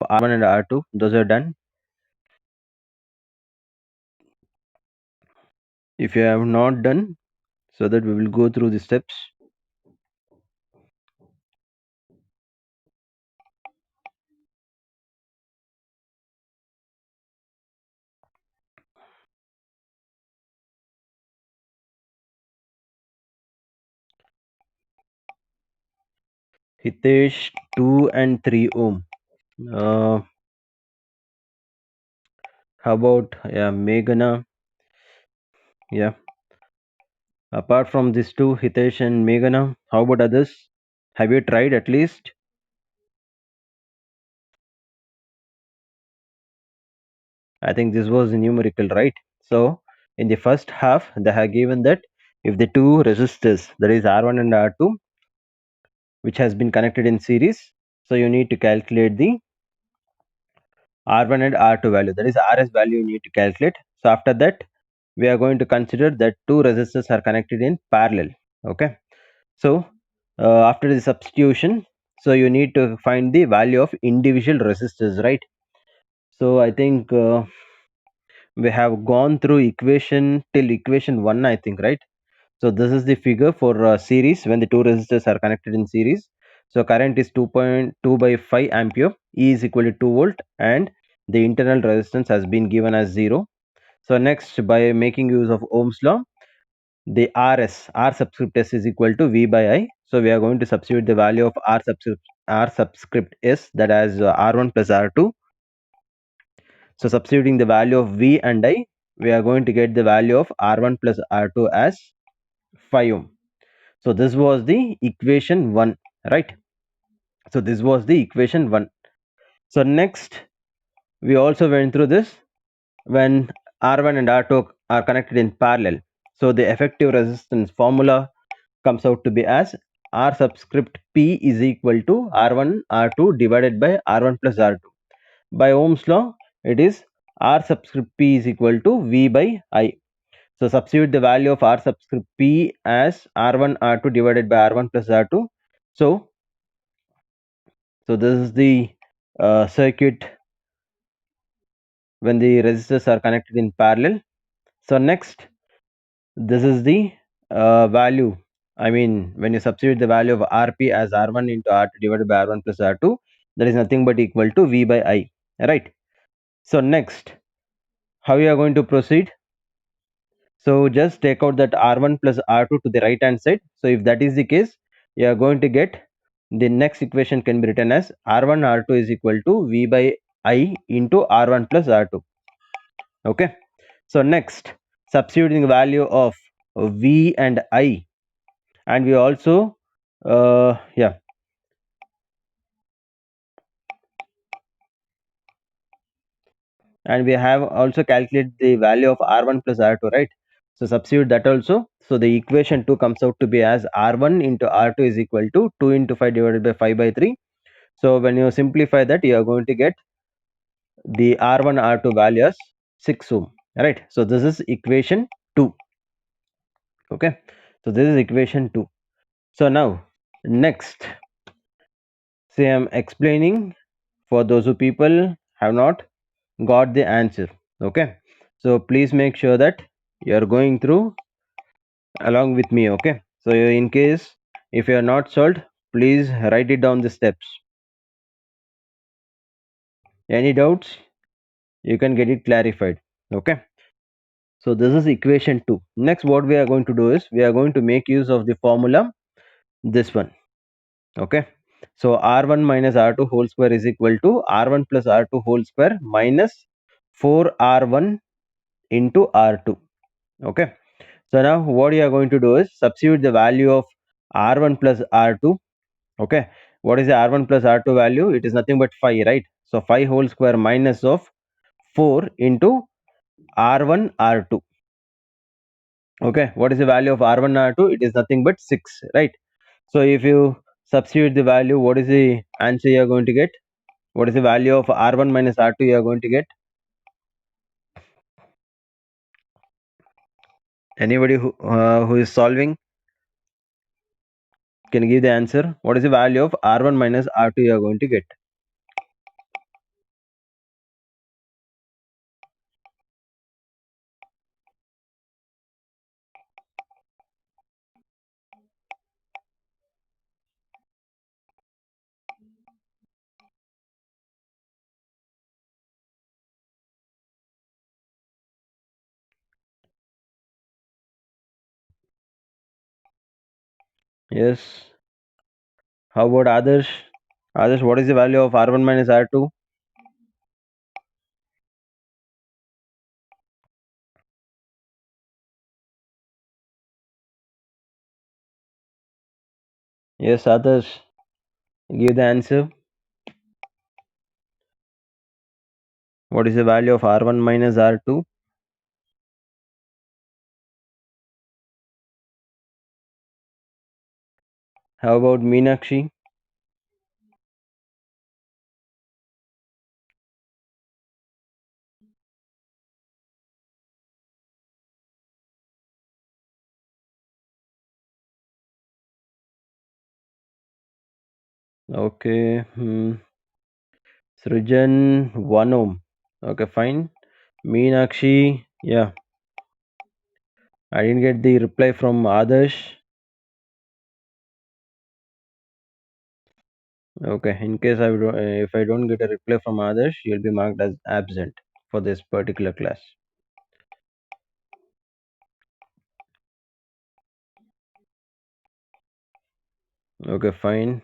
R1 and R2, those are done. If you have not done, so that we will go through the steps. Hitesh, 2 and 3 ohm. Uh, how about Meghana? Yeah. Apart from these two, Hitesh and Meghana, how about others? Have you tried at least? I think this was numerical, right? So in the first half, they have given that if the two resistors, that is R1 and R2, which has been connected in series, so you need to calculate the R1 and R2 value, that is RS value you need to calculate. So after that, we are going to consider that two resistors are connected in parallel. Okay. So after the substitution, so you need to find the value of individual resistors, right? So I think we have gone through equation till equation 1, I think, right? So this is the figure for series when the two resistors are connected in series. So current is 2.2 by 5 ampere, E is equal to 2 volt, and the internal resistance has been given as 0. So next, by making use of Ohm's law, the RS, R subscript S is equal to V by I. So we are going to substitute the value of R subscript S, that as R1 plus R2. So substituting the value of V and I, we are going to get the value of R1 plus R2 as 5 ohm. So this was the equation 1, right? So this was the equation 1. So next, we also went through this when R1 and R2 are connected in parallel. So the effective resistance formula comes out to be as R subscript P is equal to R1 R2 divided by R1 plus R2. By Ohm's law, it is R subscript P is equal to V by I. So substitute the value of R subscript P as R1 R2 divided by R1 plus R2. So this is the circuit when the resistors are connected in parallel. So next, this is the value. I mean, when you substitute the value of Rp as R1 into R2 divided by R1 plus R2, that is nothing but equal to V by I, right? So next, how you are going to proceed? So just take out that R1 plus R2 to the right hand side. So if that is the case, you are going to get the next equation can be written as R1 R2 is equal to V by I into R1 plus R2. Okay. So next, substituting the value of V and I, and we also and we have also calculated the value of R1 plus R2, right? So substitute that also. So the equation 2 comes out to be as R1 into R2 is equal to 2 into 5 divided by 5 by 3. So when you simplify that, you are going to get the R1 R2 value as 6 ohm, right? So this is equation 2. Okay. So this is equation 2. So now next, say I'm explaining for those who people have not got the answer. Okay. So please make sure that you are going through along with me. Okay. So in case if you are not solved, please write it down the steps. Any doubts, you can get it clarified. Okay. So this is equation 2. Next, what we are going to do is we are going to make use of the formula, this one. Okay. So R1 minus R2 whole square is equal to R1 plus R2 whole square minus 4R1 into R2. Okay. So now what you are going to do is substitute the value of R1 plus R2. Okay. What is the R1 plus R2 value? It is nothing but 5, right? So 5 whole square minus of 4 into R1 R2. Okay. What is the value of R1 R2? It is nothing but 6, right? So if you substitute the value, what is the answer you are going to get? What is the value of R1 minus R2 you are going to get? Anybody who is solving can give the answer. What is the value of R1 minus R2 you are going to get? Yes. How about others? Others, what is the value of R1 minus R2? Yes, others. Give the answer. What is the value of R1 minus R2? How about Meenakshi? Okay. Srijan, 1 ohm. Okay, fine. Meenakshi, yeah. I didn't get the reply from Adarsh. Okay, in case if I don't get a reply from Adarsh, you'll be marked as absent for this particular class. Okay, fine.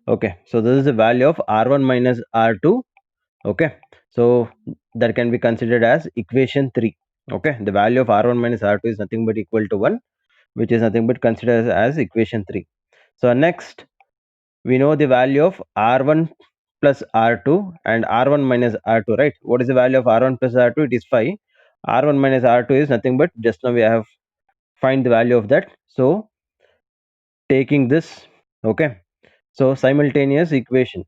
Okay, so this is the value of R1 minus R2. Okay, so that can be considered as equation 3. Okay, the value of R1 minus R2 is nothing but equal to 1, which is nothing but considered as equation 3. So next, we know the value of R1 plus R2 and R1 minus R2, right? What is the value of R1 plus R2? It is 5. R1 minus R2 is nothing but, just now we have find the value of that. So taking this, okay, so simultaneous equation.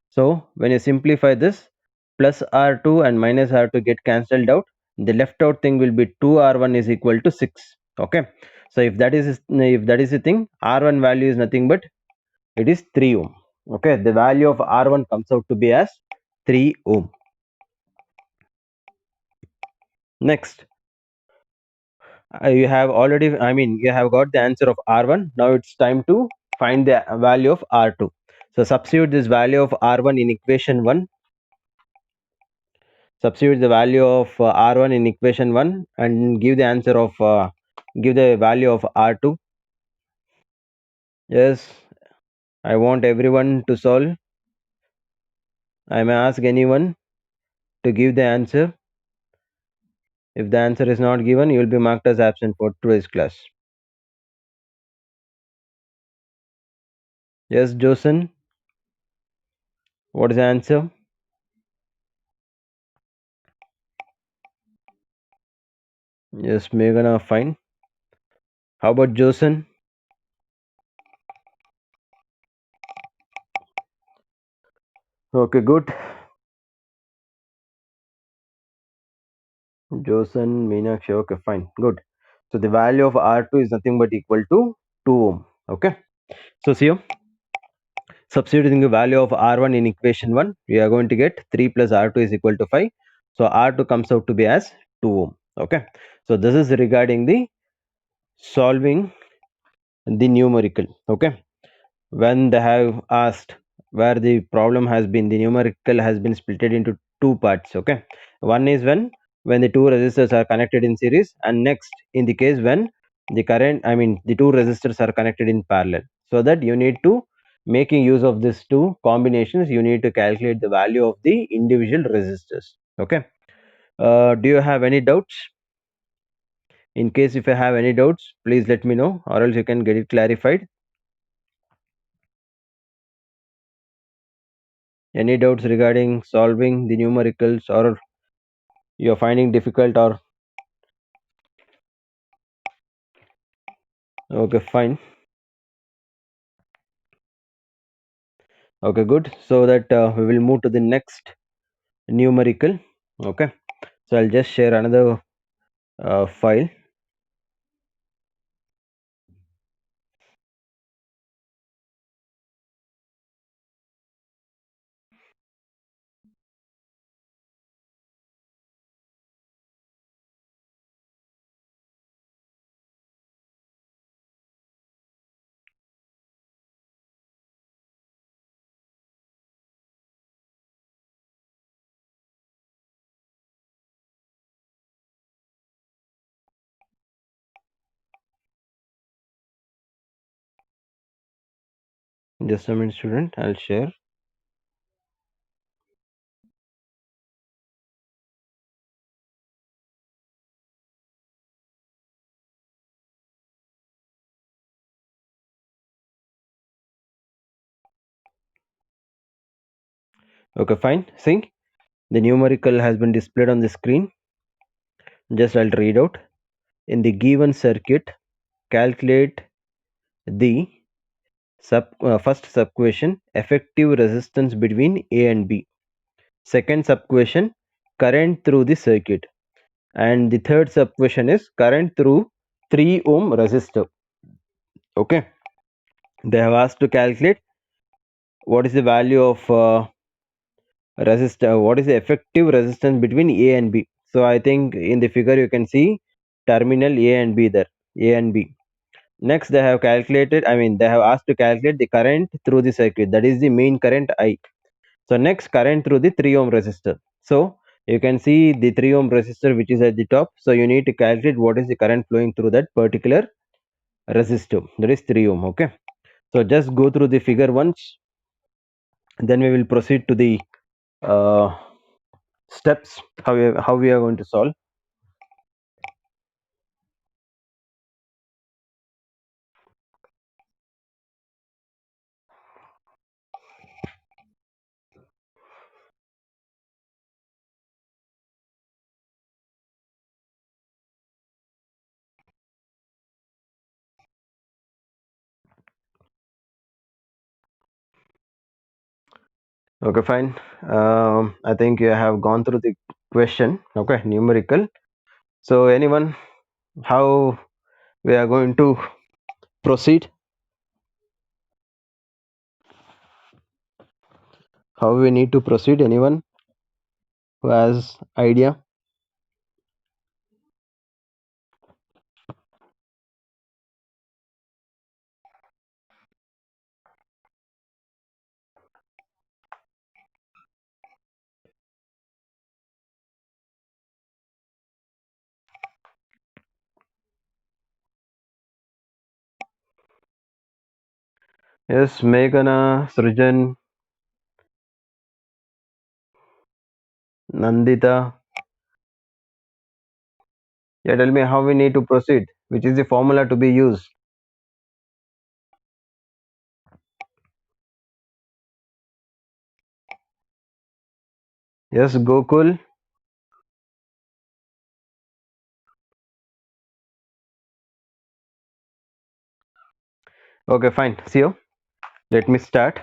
So when you simplify this, plus R2 and minus R2 get cancelled out. The left out thing will be 2R1 is equal to 6. Okay. So if that is the thing, R1 value is nothing but it is 3 ohm. Okay. The value of R1 comes out to be as 3 ohm. Next, you have already, you have got the answer of R1. Now it's time to find the value of R2. So substitute this value of R1 in equation 1. Substitute the value of R1 in equation 1 and give the answer of give the value of R2. Yes, I want everyone to solve. I may ask anyone to give the answer. If the answer is not given, you will be marked as absent for today's class. Yes, Josen, what is the answer? Yes, Meghana, fine. How about Josen? Okay, good. Josen, Meenakshi, okay, fine, good. So the value of R2 is nothing but equal to 2 ohm. Okay. So see you. Substituting the value of R1 in equation 1, we are going to get 3 plus R2 is equal to 5. So R2 comes out to be as 2 ohm. Okay. So this is regarding the solving the numerical. Okay. When they have asked where the problem has been, the numerical has been split into two parts. Okay. One is when the two resistors are connected in series, and next in the case when the two resistors are connected in parallel. So that you need to, making use of these two combinations, you need to calculate the value of the individual resistors. Okay. Do you have any doubts? In case if you have any doubts, please let me know, or else you can get it clarified. Any doubts regarding solving the numericals, or you're finding difficult, or okay, fine. Okay, good. So that we will move to the next numerical. Okay, so I'll just share another file. Just a minute, student. I'll share. Okay, fine. See, the numerical has been displayed on the screen. Just I'll read out. In the given circuit, calculate the first subquestion effective resistance between A and B. Second subquestion current through the circuit, and the third subquestion is current through 3 ohm resistor. Okay, they have asked to calculate what is the value of resistor, what is the effective resistance between A and B. So I think in the figure you can see terminal A and B there, A and B. Next they have calculated, I mean they have asked to calculate the current through the circuit, that is the main current I. So next current through the 3 ohm resistor. So you can see the 3 ohm resistor which is at the top. So you need to calculate what is the current flowing through that particular resistor, that is 3 ohm. Okay, so just go through the figure once, then we will proceed to the uh, steps how we are going to solve. Okay, fine. I think you have gone through the question. Okay, numerical. So anyone, how we are going to proceed? How we need to proceed? Anyone who has idea? Yes, Meghana, Srijan, Nandita. Yeah, tell me how we need to proceed. Which is the formula to be used? Yes, Gokul. Okay, fine. See you. Let me start.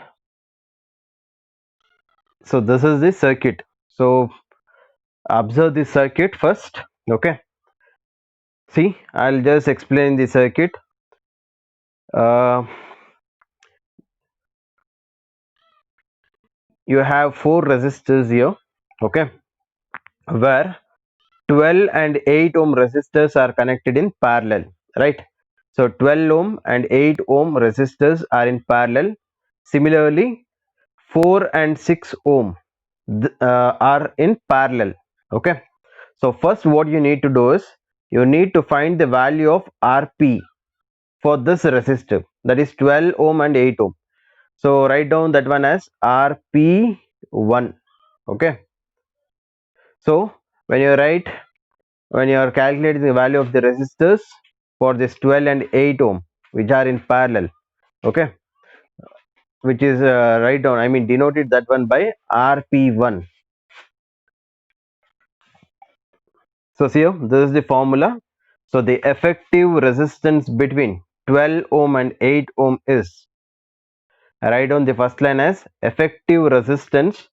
So this is the circuit. So observe the circuit first. Okay. See, I'll just explain the circuit. Uh, you have four resistors here. Okay, where 12 and 8 ohm resistors are connected in parallel, right? So 12 ohm and 8 ohm resistors are in parallel. Similarly, 4 and 6 ohm are in parallel. Okay, so first what you need to do is you need to find the value of Rp for this resistor, that is 12 ohm and 8 ohm. So write down that one as Rp1. Okay, so when you write, when you are calculating the value of the resistors for this 12 and 8 ohm which are in parallel, okay, which is write down, I mean denoted that one by Rp1. So see here, this is the formula. So the effective resistance between 12 ohm and 8 ohm is, write down the first line as effective resistance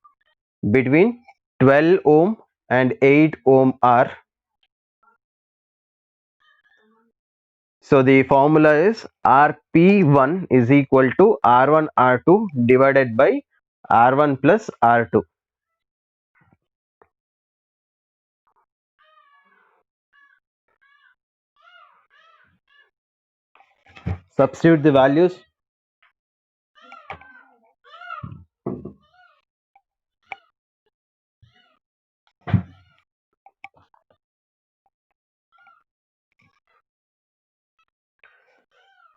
between 12 ohm and 8 ohm are. So the formula is Rp1 is equal to R1 R2 divided by R1 plus R2. Substitute the values.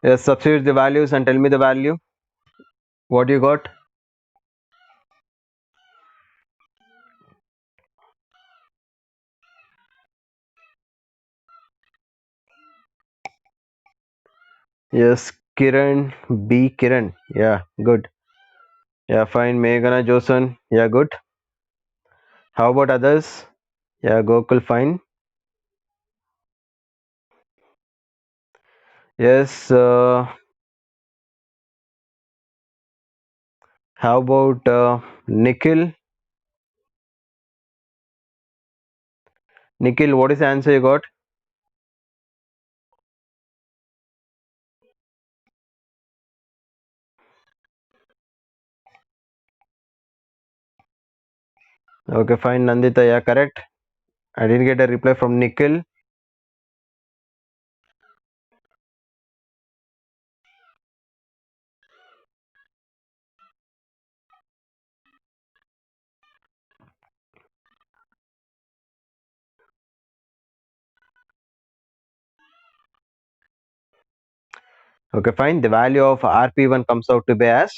Yes, substitute the values and tell me the value. What you got? Yes, Kiran. B. Kiran. Yeah, good. Yeah, fine. Meghana Josan. Yeah, good. How about others? Yeah, Gokul, fine. Yes. How about Nikhil? Nikhil, what is the answer you got? Okay, fine. Nandita, yeah, correct. I didn't get a reply from Nikhil. Okay, fine. The value of RP1 comes out to be as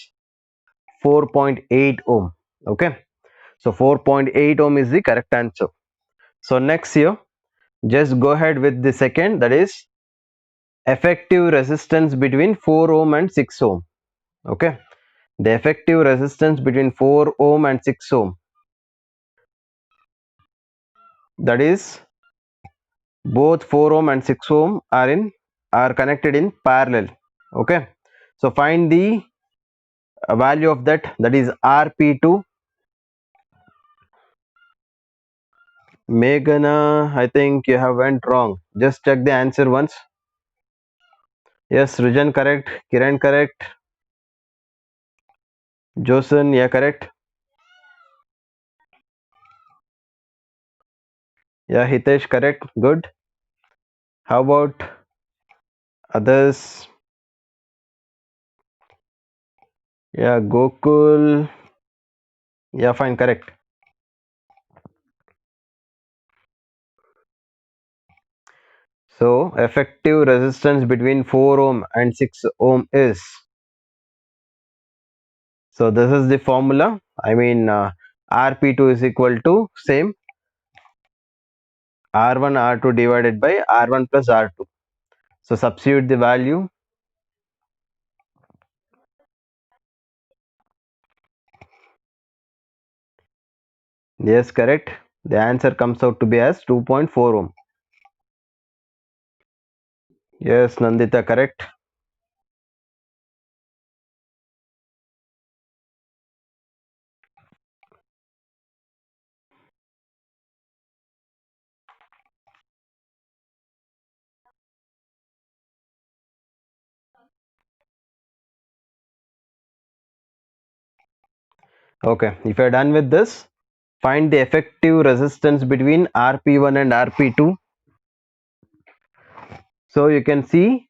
4.8 ohm. Okay, so 4.8 ohm is the correct answer. So next here, just go ahead with the second, that is effective resistance between 4 ohm and 6 ohm. Okay, the effective resistance between 4 ohm and 6 ohm, that is both 4 ohm and 6 ohm are connected in parallel. Okay, so find the value of that is rp2. Meghana, I think you have went wrong. Just check the answer once. Yes, Rujan correct, Kiran correct, Josen, yeah, correct. Yeah, Hitesh correct, good. How about others? Yeah, Gokul, yeah, fine, correct. So effective resistance between 4 ohm and 6 ohm is, so this is the formula. I mean, rp2 is equal to same r1 r2 divided by r1 plus r2. So substitute the value. Yes, correct. The answer comes out to be as 2.4 ohm. Yes, Nandita, correct. Okay, if you're done with this, find the effective resistance between rp1 and rp2. So you can see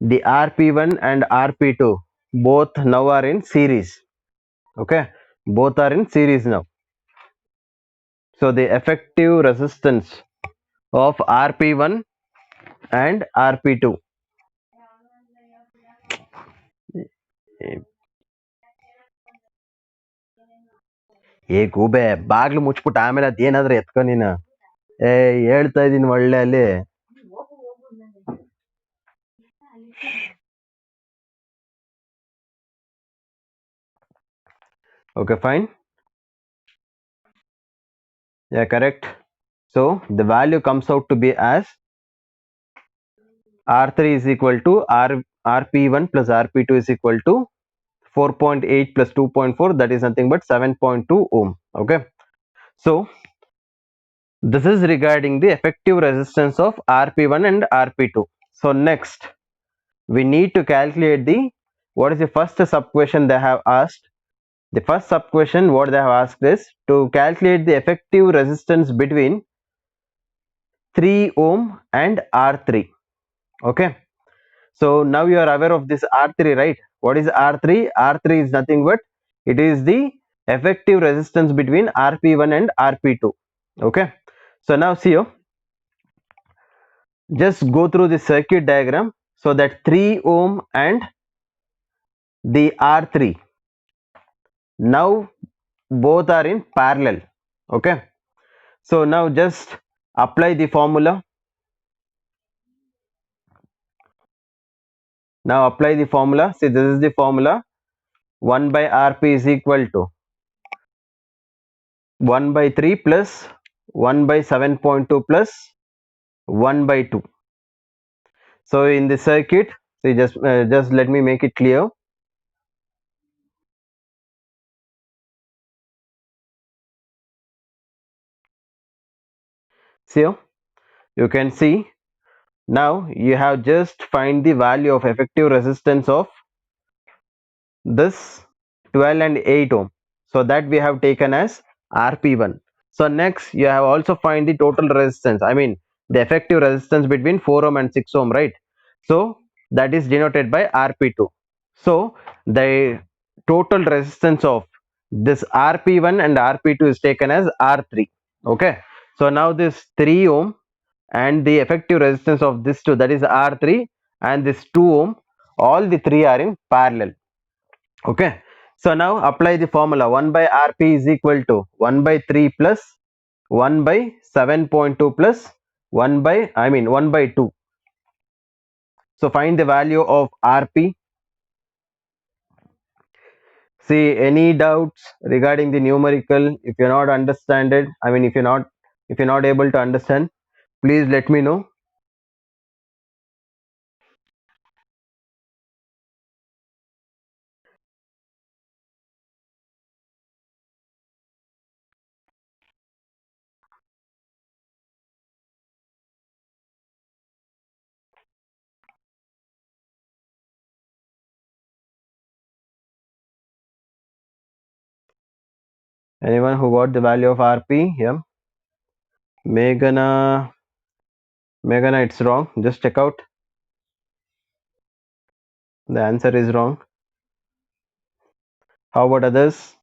the rp1 and rp2 both now are in series. Okay, both are in series now. So the effective resistance of rp1 and rp2. ಏ ಗೂಬೆ ಬಾಗ್ಲು ಮುಚ್ಬಿಟ್ಟು ಆಮೇಲೆ ಅದೇನಾದ್ರೂ ಎತ್ಕೊ ನೀನು. ಏ ಹೇಳ್ತಾ ಇದೀನಿ ಒಳ್ಳೆ ಅಲ್ಲಿ. Okay, fine. Yeah, correct. So the value comes out to be as R3 is equal to RP1 plus RP2 is equal to 4.8 plus 2.4, that is nothing but 7.2 ohm. Okay, so this is regarding the effective resistance of RP1 and RP2. So next we need to calculate the, what is the first sub question they have asked. The first sub question what they have asked is to calculate the effective resistance between 3 ohm and R3. Okay, so now you are aware of this R3, right? What is R3? R3 is nothing but it is the effective resistance between RP1 and RP2. Okay, so now see you, just go through the circuit diagram. So that 3 ohm and the R3. Now both are in parallel. Okay, so now just apply the formula. Now apply the formula. See, this is the formula. 1 by Rp is equal to 1 by 3 plus 1 by 7.2 plus 1 by 2. So in the circuit, see, just let me make it clear. See, you can see now you have just find the value of effective resistance of this 12 and 8 ohm. So that we have taken as Rp1. So next you have also find the total resistance. I mean the effective resistance between 4 ohm and 6 ohm, right? So that is denoted by Rp2. So the total resistance of this Rp1 and Rp2 is taken as R3. Okay. So now this 3 ohm and the effective resistance of this two, that is R3, and this 2 ohm, all the three are in parallel. Okay, so now apply the formula. 1 by Rp is equal to 1 by 3 plus 1 by 7.2 plus 1 by 1 by 2. So find the value of Rp. See, any doubts regarding the numerical? If you're not understand it, if you're not able to understand, please let me know. Anyone who got the value of Rp? Yeah. Meghana, it's wrong. Just check out. The answer is wrong. How about others?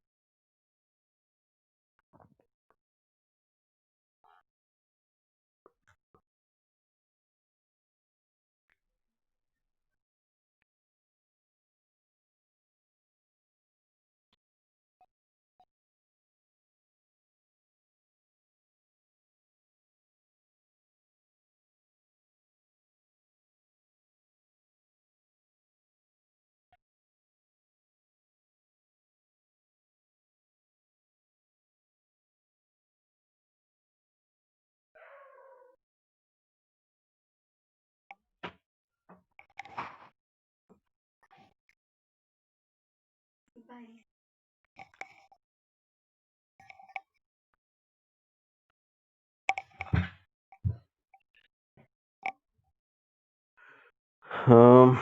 Um,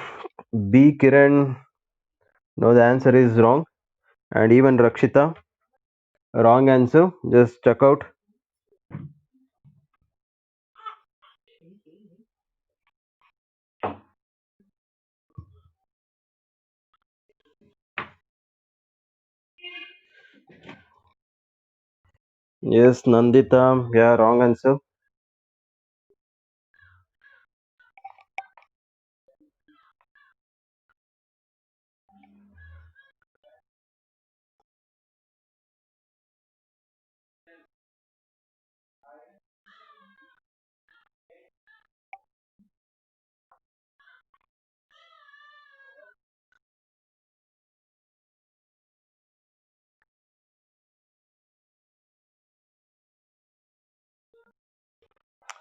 B. Kiran, no, the answer is wrong. And even Rakshita, wrong answer. Just check out. Yes, Nandita, yeah, wrong answer.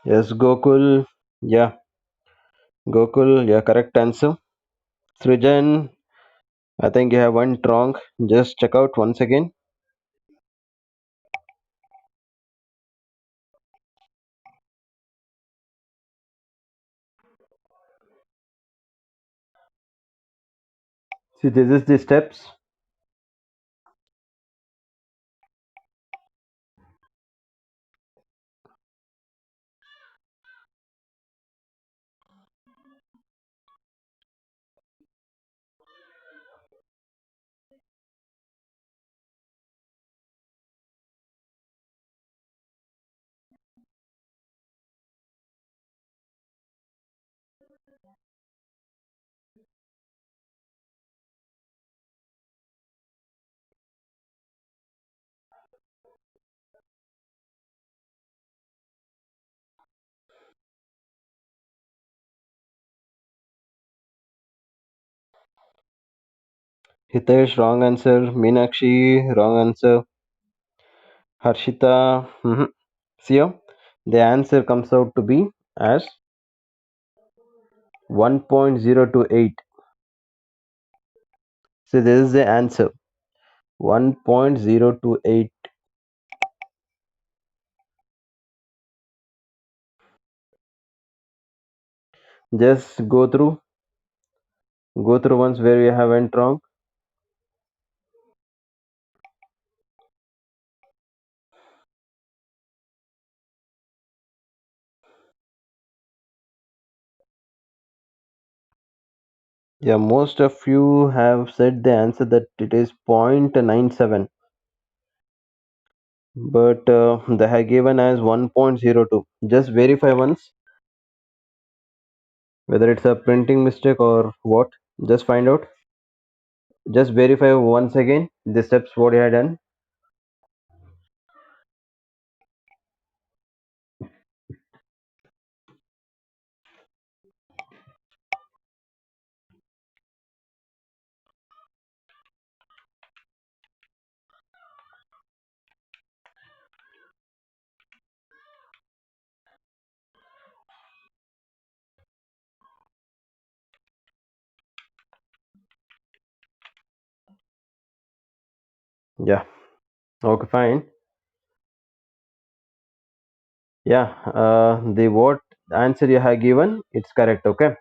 Yes, Gokul, yeah, Gokul, yeah, correct answer. Srijan, I think you have one wrong. Just check out once again. See, this is the steps. Hitesh, wrong answer. Meenakshi, wrong answer. Harshita, Sio, the answer comes out to be as 1.028. So this is the answer. 1.028. Just go through once where you have went wrong. Yeah, most of you have said the answer that it is 0.97, but they have given as 1.02. Just verify once whether it's a printing mistake or what. Just find out. Just verify once again the steps what you had done. Yeah. Okay, fine. Yeah. The what answer you have given, it's correct. Okay.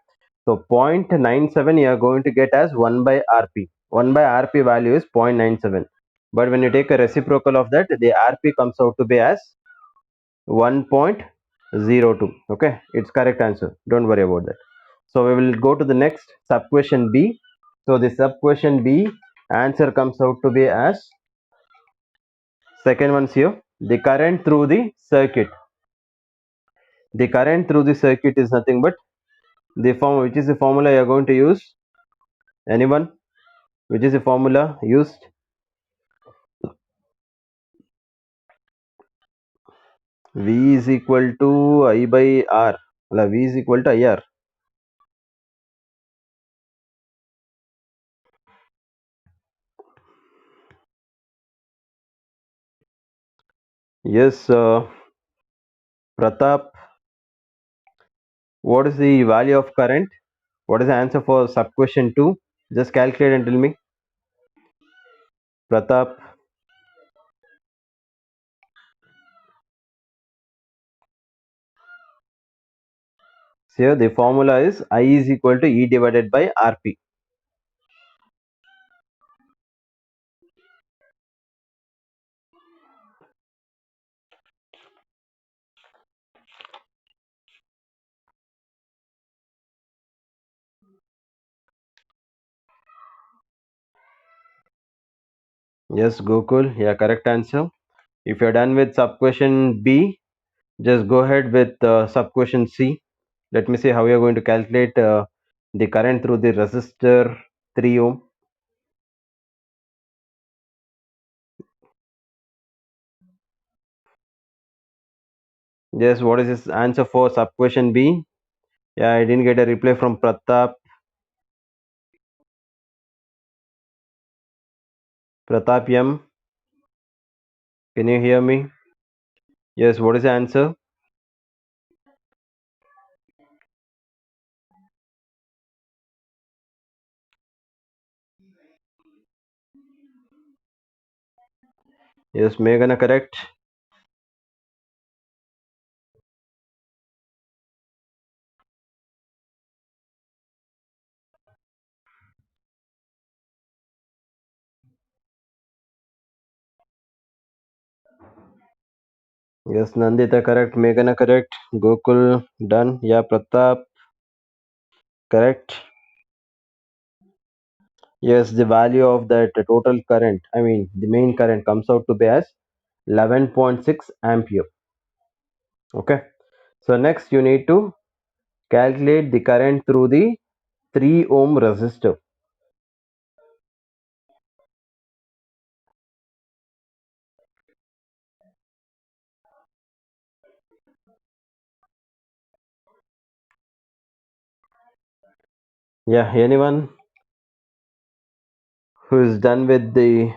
So 0.97 you are going to get as 1 by RP. 1 by RP value is 0.97. But when you take a reciprocal of that, the RP comes out to be as 1.02. Okay, it's correct answer. Don't worry about that. So we will go to the next sub question B. So the sub question B answer comes out to be as second one's here. The current through the circuit. The current through the circuit is nothing but the form, which is the formula you are going to use. Anyone? Which is the formula used? V is equal to I by R. V is equal to IR. Yes, Pratap. What is the value of current? What is the answer for sub question 2? Just calculate and tell me. Pratap. So here the formula is I is equal to E divided by RP. Yes, Gokul. Yeah, correct answer. If you're done with sub question B, just go ahead with sub question C. Let me see how you're going to calculate the current through the resistor 3 ohm. Yes, what is this answer for sub question B? Yeah, I didn't get a reply from Pratap. Pratap M. Can you hear me? Yes, what is the answer? Yes, Meghana correct. Yes, Nandita correct. Meghana correct. Gokul done. Yeah, Pratap correct. Yes, the value of that total current, I mean the main current comes out to be as 11.6 ampere. Okay. So next you need to calculate the current through the 3 ohm resistor. Yeah, anyone? Who is done with the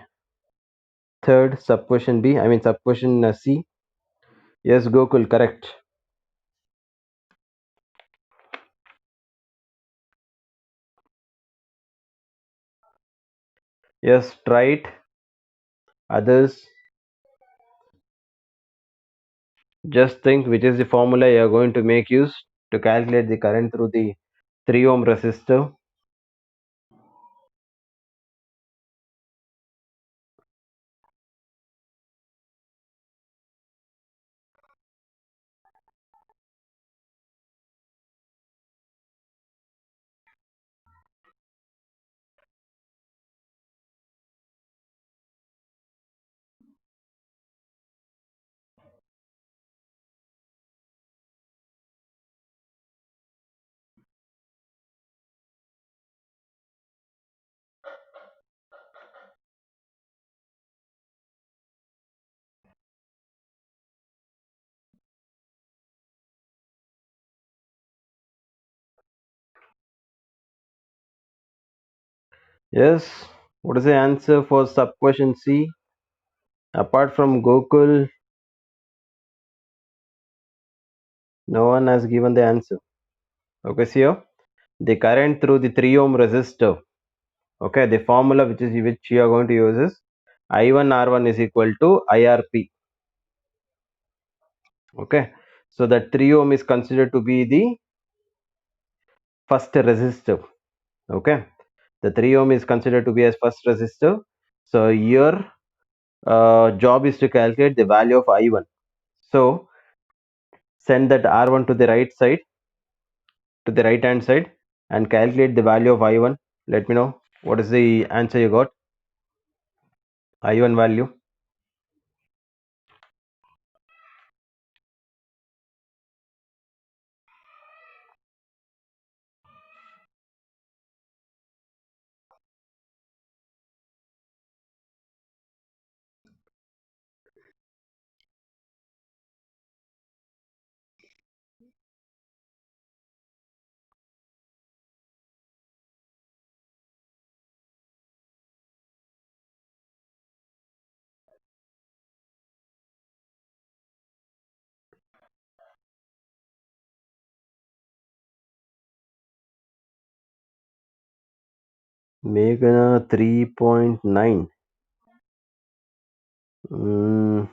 third sub question B? I mean sub question C. Yes, Gokul, correct. Yes, try it. Others, just think which is the formula you are going to make use to calculate the current through the 3 ohm resistor. Yes, what is the answer for sub question C? Apart from Gokul, no one has given the answer. Okay, see here, the current through the 3 ohm resistor. Okay, the formula which you are going to use is I1 R1 is equal to IRP. Okay, so that 3 ohm is considered to be the first resistor. Okay, the 3 ohm is considered to be as first resistor. So your job is to calculate the value of I1. So send that R1 to the right side, to the right hand side, and calculate the value of I1. Let me know what is the answer you got. I1 value. Meghna 3.9. Mm,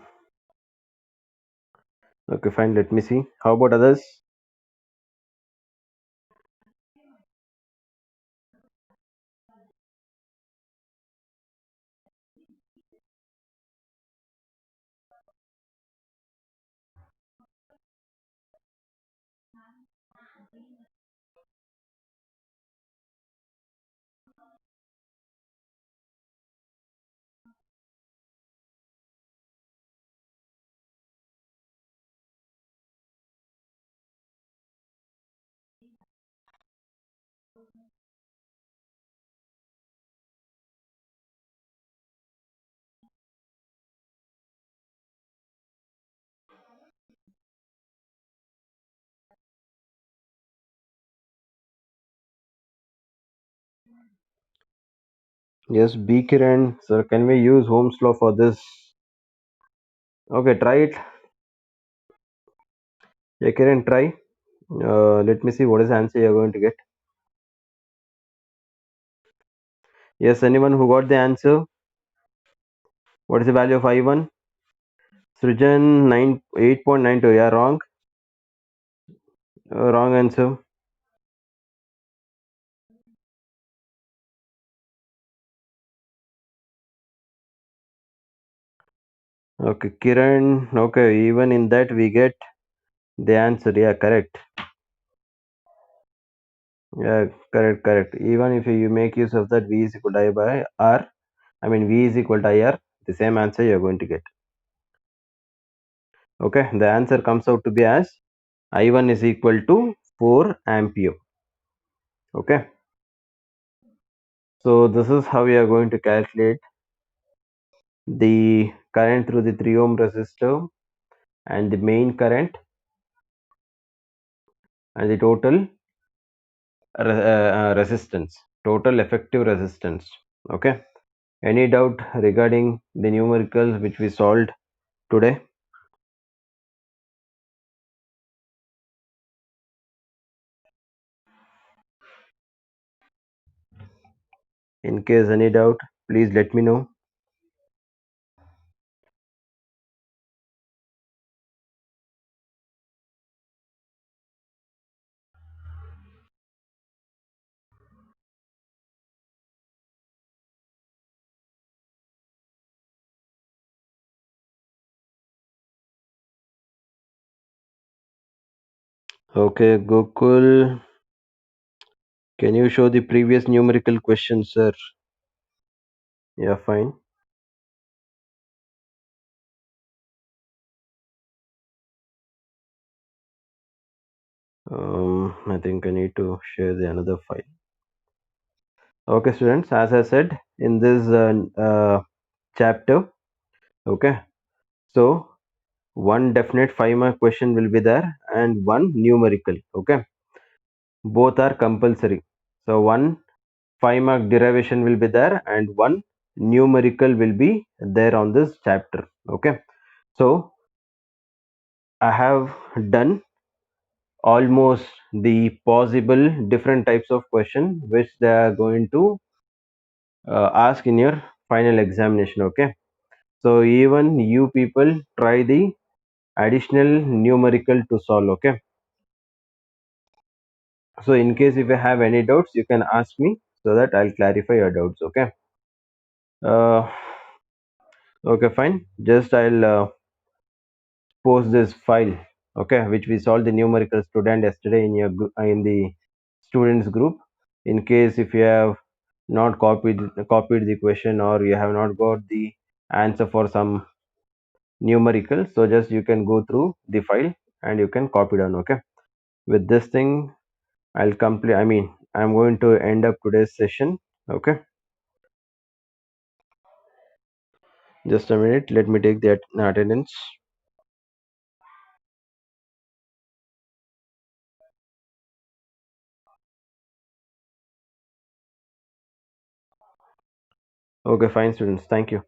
okay, fine. Let me see. How about others? Yes, B Kiran. Sir, can we use Ohm's law for this? Okay, try it. Yeah, Kiran, try. Let me see what is the answer you're going to get. Yes, anyone who got the answer? What is the value of I1? Srijan 8.92. Yeah, wrong. Wrong answer. Okay, Kiran. Okay, even in that we get the answer. Yeah, correct. Yeah, correct, correct. Even if you make use of that V is equal to I by R, I mean V is equal to IR, the same answer you're going to get. Okay, the answer comes out to be as I1 is equal to 4 ampere. Okay, so this is how we are going to calculate the current through the 3 ohm resistor and the main current and the total resistance, total effective resistance. Okay, Any doubt regarding the numericals which we solved today? In case any doubt, please let me know. Okay, Gokul, can you show the previous numerical question, sir? Yeah, fine. I think I need to share the another file. Okay, students, as I said in this chapter, okay, so one definite 5 mark question will be there and one numerical, okay, both are compulsory. So one 5 mark derivation will be there and one numerical will be there on this chapter, okay. So I have done almost the possible different types of question which they are going to ask in your final examination, okay. So even you people try the additional numerical to solve, okay. So in case if you have any doubts, you can ask me so that I'll clarify your doubts, okay. uh, okay, fine, just I'll post this file, okay, which we solved the numerical student yesterday in your in the students group. In case if you have not copied the question or you have not got the answer for some numerical, so just you can go through the file and you can copy down, okay. With this thing I'll complete, I mean, I'm going to end up today's session, okay. Just a minute, let me take the attendance. Okay, fine, students, thank you.